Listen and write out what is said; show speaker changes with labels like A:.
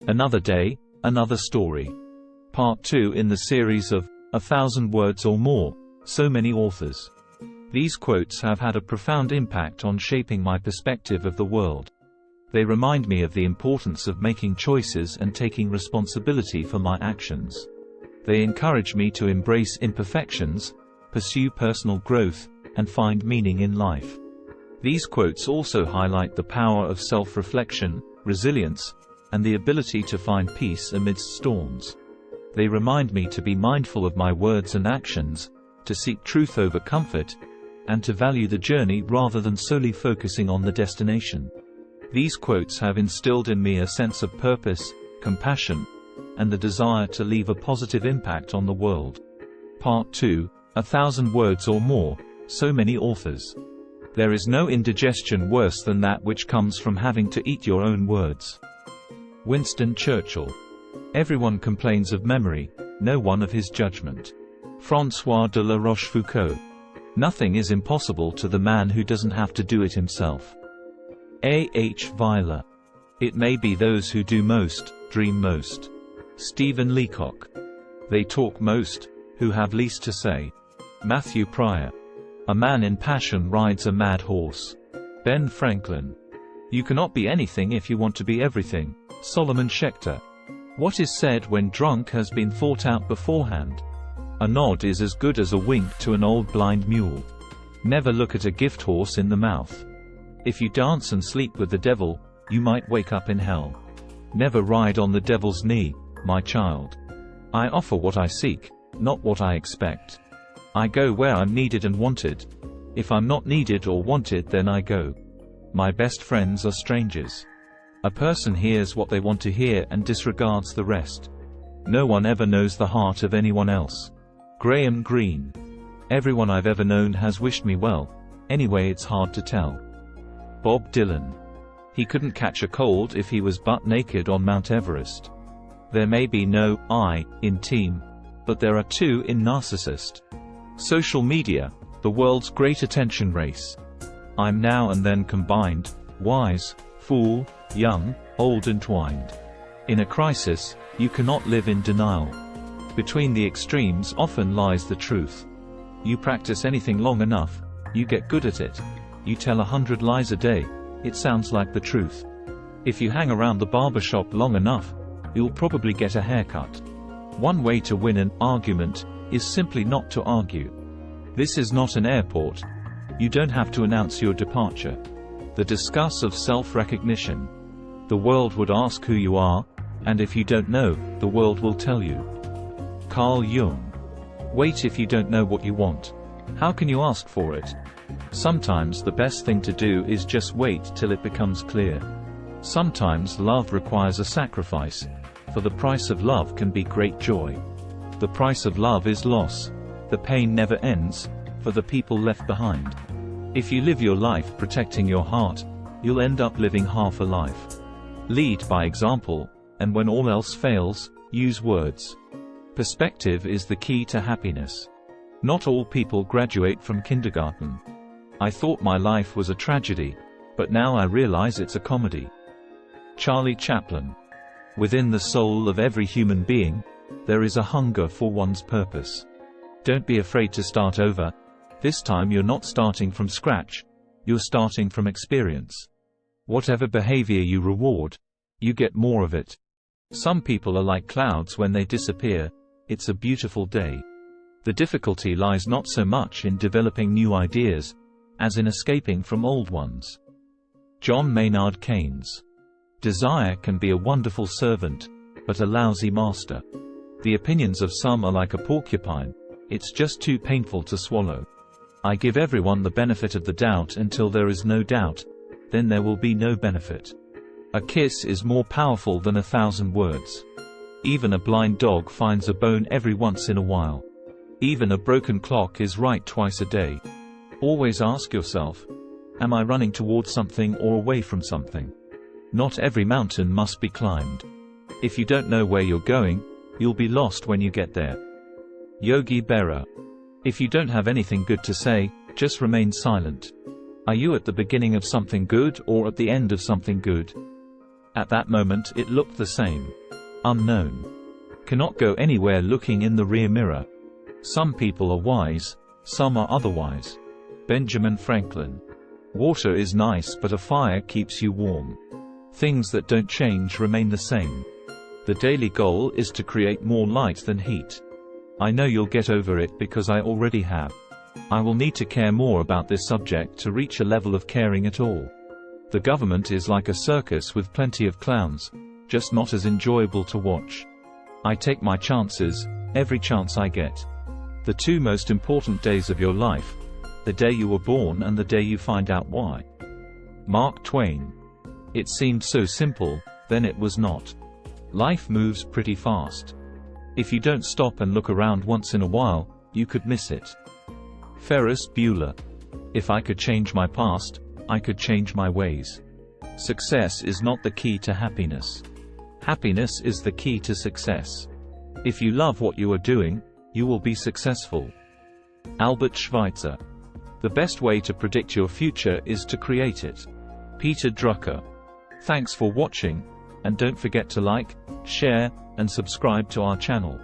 A: Another day, another story. Part 2 in the series of 1,000 words or more, so many authors. These quotes have had a profound impact on shaping my perspective of the world. They remind me of the importance of making choices and taking responsibility for my actions. They encourage me to embrace imperfections, pursue personal growth, and find meaning in life. These quotes also highlight the power of self-reflection, resilience, and the ability to find peace amidst storms. They remind me to be mindful of my words and actions, to seek truth over comfort, and to value the journey rather than solely focusing on the destination. These quotes have instilled in me a sense of purpose, compassion, and the desire to leave a positive impact on the world. Part 2, 1,000 words or more, so many authors. There is no indigestion worse than that which comes from having to eat your own words. Winston Churchill. Everyone complains of memory, no one of his judgment. François de la Rochefoucauld. Nothing is impossible to the man who doesn't have to do it himself. A. H. Weiler. It may be those who do most, dream most. Stephen Leacock. They talk most, who have least to say. Matthew Pryor. A man in passion rides a mad horse. Ben Franklin. You cannot be anything if you want to be everything. Solomon Schechter. What is said when drunk has been thought out beforehand. A nod is as good as a wink to an old blind mule. Never look at a gift horse in the mouth. If you dance and sleep with the devil, you might wake up in hell. Never ride on the devil's knee, my child. I offer what I seek, not what I expect. I go where I'm needed and wanted. If I'm not needed or wanted, then I go. My best friends are strangers. A person hears what they want to hear and disregards the rest. No one ever knows the heart of anyone else. Graham Greene. Everyone I've ever known has wished me well. Anyway, it's hard to tell. Bob Dylan. He couldn't catch a cold if he was butt naked on Mount Everest. There may be no I in team, but there are two in narcissist. Social media, the world's great attention race. I'm now and then combined, wise, fool, young, old entwined. In a crisis, you cannot live in denial. Between the extremes often lies the truth. You practice anything long enough, you get good at it. You tell 100 lies a day, it sounds like the truth. If you hang around the barbershop long enough, you'll probably get a haircut. One way to win an argument is simply not to argue. This is not an airport. You don't have to announce your departure. The discuss of self-recognition. The world would ask who you are, and if you don't know, the world will tell you. Carl Jung. Wait if you don't know what you want. How can you ask for it? Sometimes the best thing to do is just wait till it becomes clear. Sometimes love requires a sacrifice, for the price of love can be great joy. The price of love is loss. The pain never ends, for the people left behind. If you live your life protecting your heart, you'll end up living half a life. Lead by example, and when all else fails, use words. Perspective is the key to happiness. Not all people graduate from kindergarten. I thought my life was a tragedy, but now I realize it's a comedy. Charlie Chaplin. Within the soul of every human being, there is a hunger for one's purpose. Don't be afraid to start over. This time you're not starting from scratch, you're starting from experience. Whatever behavior you reward, you get more of it. Some people are like clouds when they disappear. It's a beautiful day. The difficulty lies not so much in developing new ideas, as in escaping from old ones. John Maynard Keynes. Desire can be a wonderful servant, but a lousy master. The opinions of some are like a porcupine, it's just too painful to swallow. I give everyone the benefit of the doubt until there is no doubt, then there will be no benefit. A kiss is more powerful than 1,000 words. Even a blind dog finds a bone every once in a while. Even a broken clock is right twice a day. Always ask yourself, am I running towards something or away from something? Not every mountain must be climbed. If you don't know where you're going, you'll be lost when you get there. Yogi Berra. If you don't have anything good to say, just remain silent. Are you at the beginning of something good or at the end of something good? At that moment it looked the same. Unknown. Cannot go anywhere looking in the rear mirror. Some people are wise, some are otherwise. Benjamin Franklin. Water is nice but a fire keeps you warm. Things that don't change remain the same. The daily goal is to create more light than heat. I know you'll get over it because I already have. I will need to care more about this subject to reach a level of caring at all. The government is like a circus with plenty of clowns, just not as enjoyable to watch. I take my chances, every chance I get. The two most important days of your life: the day you were born and the day you find out why. Mark Twain. It seemed so simple, then it was not. Life moves pretty fast. If you don't stop and look around once in a while, you could miss it. Ferris Bueller. If I could change my past, I could change my ways. Success is not the key to happiness. Happiness is the key to success. If you love what you are doing, you will be successful. Albert Schweitzer. The best way to predict your future is to create it. Peter Drucker. Thanks for watching, and don't forget to like, share, and subscribe to our channel.